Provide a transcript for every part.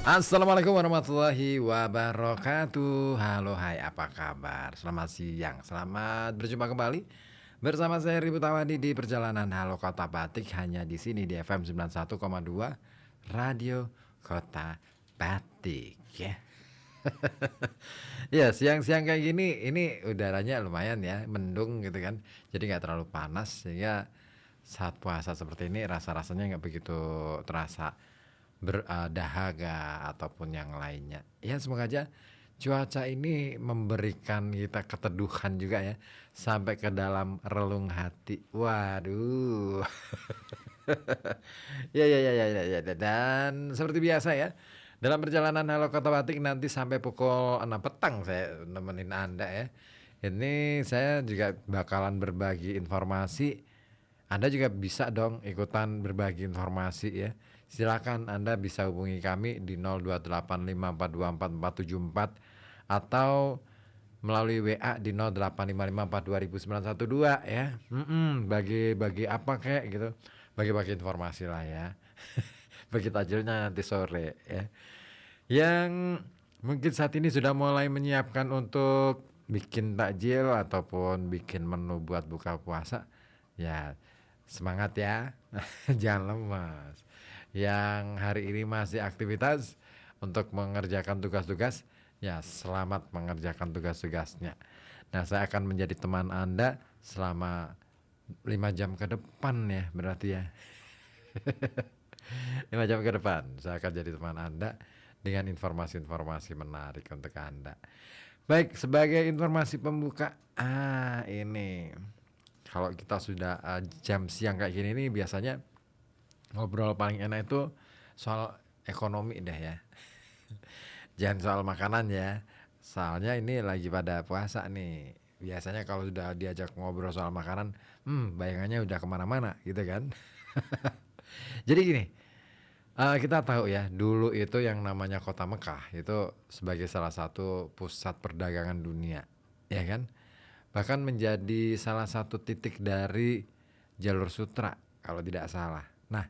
Assalamualaikum warahmatullahi wabarakatuh. Halo, hai, apa kabar? Selamat siang, selamat berjumpa kembali bersama saya Ribu Tawadi di perjalanan Halo Kota Batik, hanya di sini di FM 91,2 Radio Kota Batik ya. Ya, siang-siang kayak gini, ini udaranya lumayan ya, mendung gitu kan. Jadi nggak terlalu panas, sehingga saat puasa seperti ini rasa-rasanya nggak begitu terasa berdahaga ataupun yang lainnya. Ya, semoga aja cuaca ini memberikan kita keteduhan juga ya, sampai ke dalam relung hati. Waduh. Ya. Dan seperti biasa ya, dalam perjalanan Halo Kota Batik nanti sampai pukul 6 petang saya nemenin Anda ya. Ini saya juga bakalan berbagi informasi. Anda juga bisa dong ikutan berbagi informasi ya. Silakan Anda bisa hubungi kami di 0285424474 atau melalui WA di 0855422912 ya. Bagi apa kayak gitu. Bagi-bagi informasi lah ya. Bagi tajilnya nanti sore ya. Yang mungkin saat ini sudah mulai menyiapkan untuk bikin takjil ataupun bikin menu buat buka puasa, ya semangat ya. Jangan lemas. Yang hari ini masih aktivitas untuk mengerjakan tugas-tugas, ya selamat mengerjakan tugas-tugasnya. Nah, saya akan menjadi teman Anda selama 5 jam ke depan ya, berarti ya. 5 jam ke depan saya akan jadi teman Anda dengan informasi-informasi menarik untuk Anda. Baik, sebagai informasi pembuka, ini kalau kita sudah jam siang kayak gini nih, biasanya ngobrol paling enak itu soal ekonomi deh ya. Jangan soal makanan ya. Soalnya ini lagi pada puasa nih. Biasanya kalau sudah diajak ngobrol soal makanan, bayangannya udah kemana-mana gitu kan. Jadi gini, kita tahu ya, dulu itu yang namanya kota Mekah itu sebagai salah satu pusat perdagangan dunia, ya kan? Bahkan menjadi salah satu titik dari jalur sutra kalau tidak salah. Nah,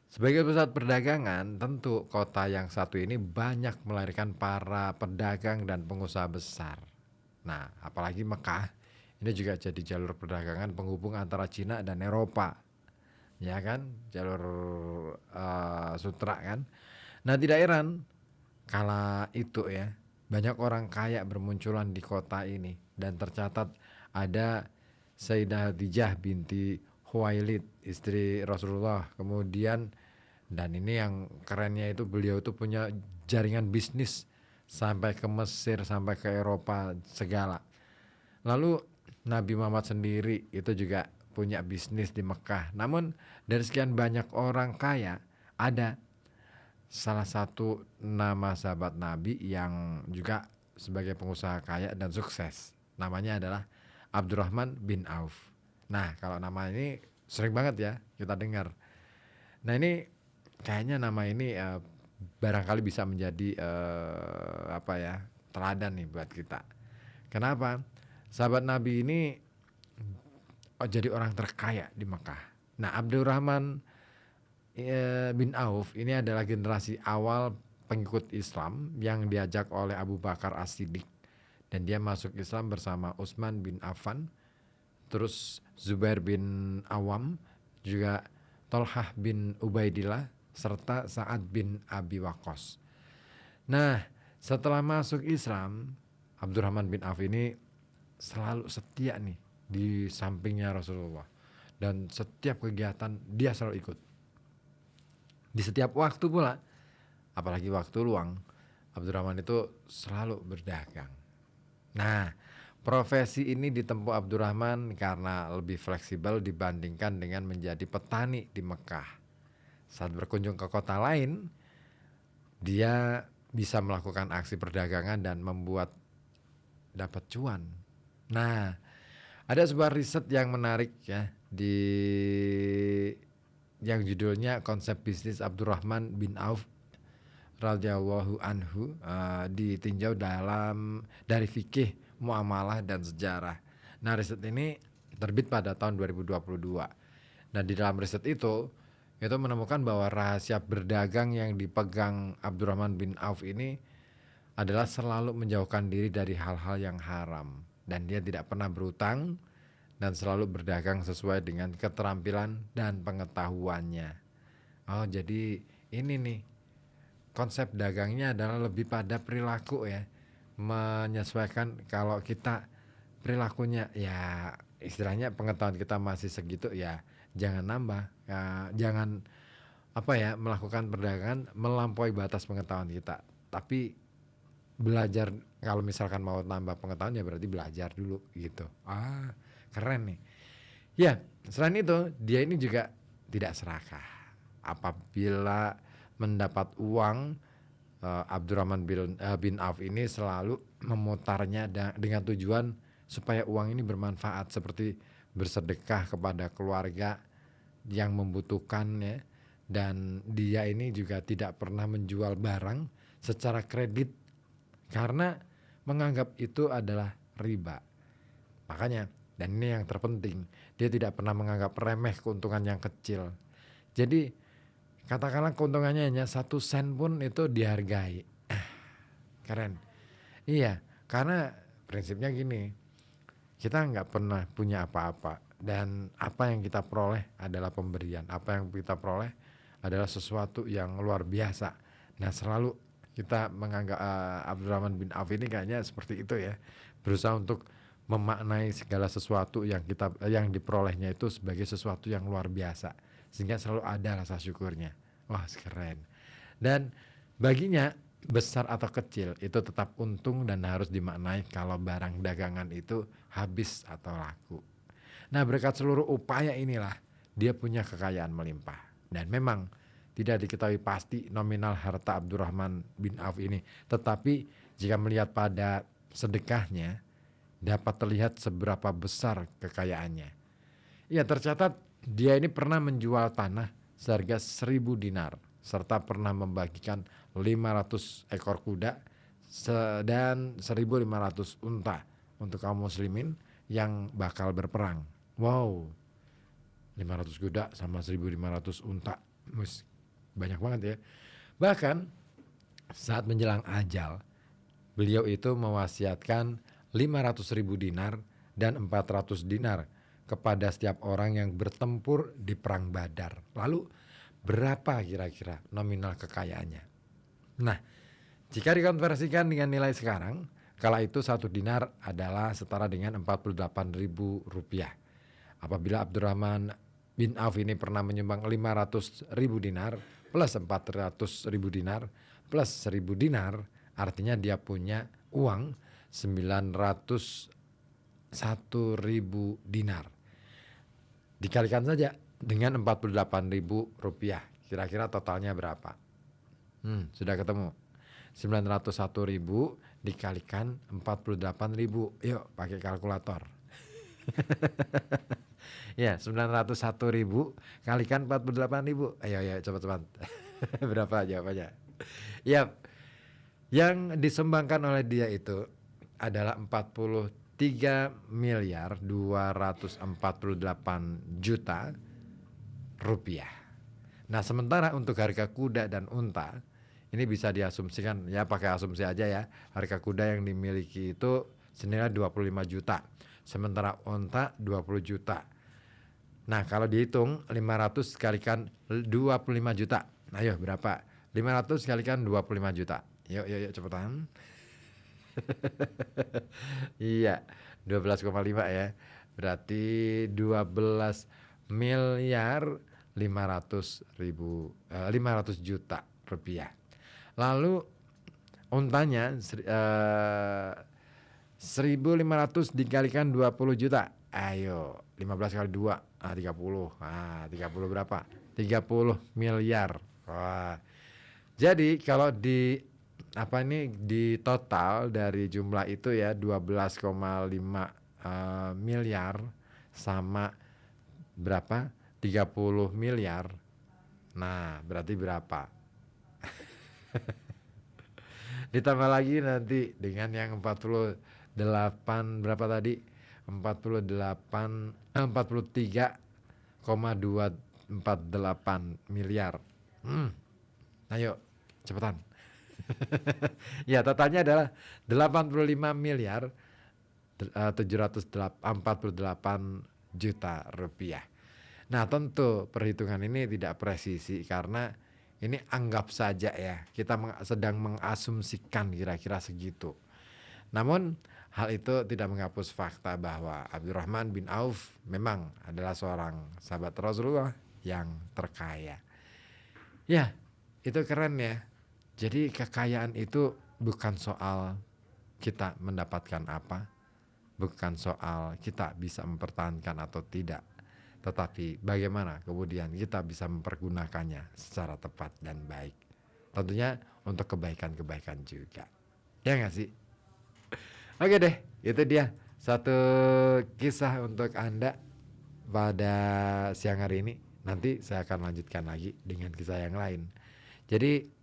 sebagai pusat perdagangan, tentu kota yang satu ini banyak melahirkan para pedagang dan pengusaha besar. Nah, apalagi Mekah ini juga jadi jalur perdagangan penghubung antara Cina dan Eropa, ya kan, jalur sutra kan. Nah, tidak heran kala itu ya, banyak orang kaya bermunculan di kota ini, dan tercatat ada Sayyidah Khadijah binti Khuwailid, istri Rasulullah. Kemudian, dan ini yang kerennya itu, beliau itu punya jaringan bisnis sampai ke Mesir, sampai ke Eropa segala. Lalu Nabi Muhammad sendiri itu juga punya bisnis di Mekah. Namun dari sekian banyak orang kaya, ada salah satu nama sahabat Nabi yang juga sebagai pengusaha kaya dan sukses. Namanya adalah Abdurrahman bin Auf. Nah, kalau nama ini sering banget ya kita dengar. Nah, ini kayaknya nama ini barangkali bisa menjadi teladan nih buat kita. Kenapa? Sahabat Nabi ini jadi orang terkaya di Mekah. Nah, Abdurrahman bin Auf ini adalah generasi awal pengikut Islam yang diajak oleh Abu Bakar As-Siddiq, dan dia masuk Islam bersama Utsman bin Affan, terus Zubair bin Awam, juga Tolhah bin Ubaidillah, serta Sa'ad bin Abi Waqqas. Nah, setelah masuk Islam, Abdurrahman bin Auf ini selalu setia nih di sampingnya Rasulullah, dan setiap kegiatan dia selalu ikut. Di setiap waktu pula, apalagi waktu luang, Abdurrahman itu selalu berdagang. Nah, profesi ini ditempuh Abdurrahman karena lebih fleksibel dibandingkan dengan menjadi petani di Mekah. Saat berkunjung ke kota lain, dia bisa melakukan aksi perdagangan dan membuat dapat cuan. Nah, ada sebuah riset yang menarik ya, yang judulnya Konsep Bisnis Abdurrahman bin Auf radhiyallahu anhu, ditinjau dari fikih, muamalah, dan sejarah. Nah, riset ini terbit pada tahun 2022. Nah, di dalam riset itu itu menemukan bahwa rahasia berdagang yang dipegang Abdurrahman bin Auf ini adalah selalu menjauhkan diri dari hal-hal yang haram, dan dia tidak pernah berutang dan selalu berdagang sesuai dengan keterampilan dan pengetahuannya. Oh, jadi ini nih konsep dagangnya adalah lebih pada perilaku ya, menyesuaikan. Kalau kita perilakunya ya istilahnya pengetahuan kita masih segitu ya, jangan nambah ya, jangan apa ya, melakukan perdagangan melampaui batas pengetahuan kita, tapi belajar. Kalau misalkan mau nambah pengetahuan ya berarti belajar dulu gitu. Keren nih ya. Selain itu dia ini juga tidak serakah apabila mendapat uang. Abdurrahman bin Auf ini selalu memutarnya dengan tujuan supaya uang ini bermanfaat, seperti bersedekah kepada keluarga yang membutuhkannya. Dan dia ini juga tidak pernah menjual barang secara kredit karena menganggap itu adalah riba. Makanya, dan ini yang terpenting, dia tidak pernah menganggap remeh keuntungan yang kecil. Jadi katakanlah keuntungannya hanya 1 sen pun itu dihargai. Keren. Iya, karena prinsipnya gini, kita nggak pernah punya apa-apa, dan apa yang kita peroleh adalah pemberian. Apa yang kita peroleh adalah sesuatu yang luar biasa. Nah, selalu kita menganggap Abdurrahman bin Auf ini kayaknya seperti itu ya, berusaha untuk memaknai segala sesuatu yang diperolehnya itu sebagai sesuatu yang luar biasa, sehingga selalu ada rasa syukurnya. Wah, keren. Dan baginya besar atau kecil itu tetap untung dan harus dimaknai kalau barang dagangan itu habis atau laku. Nah, berkat seluruh upaya inilah dia punya kekayaan melimpah. Dan memang tidak diketahui pasti nominal harta Abdurrahman bin Auf ini, tetapi jika melihat pada sedekahnya dapat terlihat seberapa besar kekayaannya. Ya, tercatat dia ini pernah menjual tanah seharga 1.000 dinar serta pernah membagikan 500 ekor kuda dan 1.500 unta untuk kaum muslimin yang bakal berperang. Wow, 500 kuda sama 1.500 unta, banyak banget ya. Bahkan saat menjelang ajal, beliau itu mewasiatkan 500.000 dinar dan 400 dinar kepada setiap orang yang bertempur di perang Badar. Lalu berapa kira-kira nominal kekayaannya? Nah, jika dikonversikan dengan nilai sekarang, kala itu 1 dinar adalah setara dengan 48.000 rupiah. Apabila Abdurrahman bin Auf ini pernah menyumbang 500.000 dinar plus 400.000 dinar plus 1.000 dinar, artinya dia punya uang 901.000 dinar. Dikalikan saja dengan 48.000 rupiah, kira-kira totalnya berapa? Sudah ketemu. 901.000 dikalikan 48.000. Yuk pakai kalkulator. Ya, 901.000 kalikan 48.000. Ayo cepat-cepat. Berapa jawabannya? Yap. Yang disumbangkan oleh dia itu adalah 43.248 rupiah. Nah, sementara untuk harga kuda dan unta ini bisa diasumsikan, ya pakai asumsi aja ya, harga kuda yang dimiliki itu senilai 25 juta, sementara unta 20 juta. Nah, kalau dihitung 500 kalikan 25 juta. Nah, ayo berapa? 500 kalikan 25 juta. Yuk cepetan. Iya, 12,5 ya. Berarti 12 miliar 500 juta rupiah. Lalu untanya 1.500 dikalikan 20 juta. Ayo, 15 kali 2, 30. 30 berapa? 30 miliar. Wah. Jadi kalau di total dari jumlah itu ya 12,5 miliar sama berapa? 30 miliar. Nah, berarti berapa? Ditambah lagi nanti dengan yang 48 berapa tadi? 43,2 48 miliar. Ayo, cepetan. Ya, totalnya adalah 85 miliar 748 juta rupiah. Nah, tentu perhitungan ini tidak presisi karena ini anggap saja ya, kita sedang mengasumsikan kira-kira segitu. Namun hal itu tidak menghapus fakta bahwa Abdurrahman bin Auf memang adalah seorang sahabat Rasulullah yang terkaya. Ya, itu keren ya. Jadi kekayaan itu bukan soal kita mendapatkan apa, bukan soal kita bisa mempertahankan atau tidak, tetapi bagaimana kemudian kita bisa mempergunakannya secara tepat dan baik. Tentunya untuk kebaikan-kebaikan juga. Ya nggak sih? Oke deh, itu dia satu kisah untuk Anda pada siang hari ini. Nanti saya akan lanjutkan lagi dengan kisah yang lain. Jadi